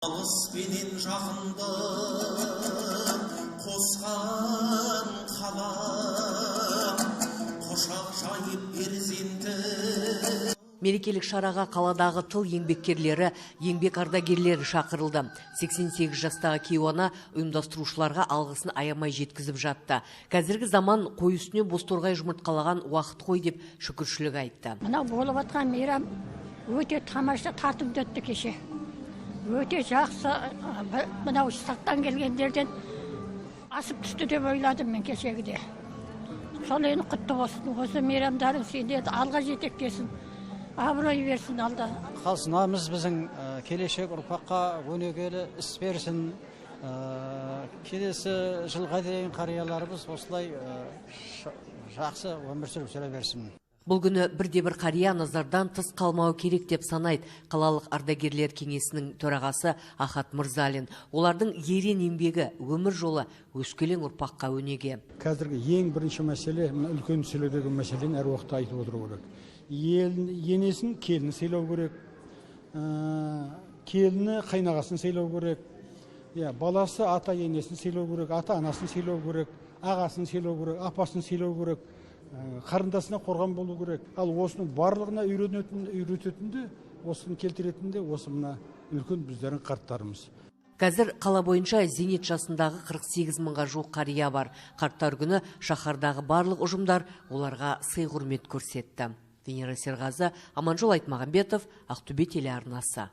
Алыспенен жақынды қосқан қалам, құшақ жайып перзенті. Мерекелік шараға қаладағы тыл еңбеккерлері, еңбек ардагерлері шақырылды. 88 жастағы Кейуана ұйымдастырушыларға алғысын аямай жеткізіп жатты. Қазіргі заман қой үстіне бозторғай жұмыртқалаған уақыт қой деп шүкіршілік айтты. Мына болып атқан мейрам өте тамаша, тартымды өтті кеше. Өте жақсы, мынау сырттан келгендерден асып түсті деп ойладым мен кешегіде. Сол енді құтты болсын, осы мейрамдарың сендерді алға жетектесін, абырой берсін алда. Қазынамыз біздің келешек ұрпаққа өнегелі іс берсін. Келесі жылға дейін қарияларымыз осылай жақсы өмір сүріп жүре берсін. Бұл күні бірде-бір қария назардан тыс қалмауы керек деп санайды қалалық ардагерлер кеңесінің төрағасы Ахат Мырзалин. Олардың ерен еңбегі, өмір жолы өскелең ұрпаққа өнеге. Қазіргі ең бірінші мәселе, үлкен сөйледегі мәселені әр уақытта айтып отыру керек. Енесін келіні сыйлау керек, келіні қайнағасын сыйлау керек, баласы ата енесін сыйлау керек, ата анасын сыйлау керек, ағасын сыйлау керек, апасын сыйлау керек, қарындасына қорған болу керек. Ал осының барлығына үйрететінде, осыны келтіретінде осы мына үлкен біздердің қарттарымыз. Қазір қала бойынша зейнет жасындағы 48 мыңға жуық қария бар. Қарттар күні шаһардағы барлық ұжымдар оларға сый құрмет көрсетті. Венера Серғазы, Аманжол Айтмағамбетов, Ақтөбе телеарнасы.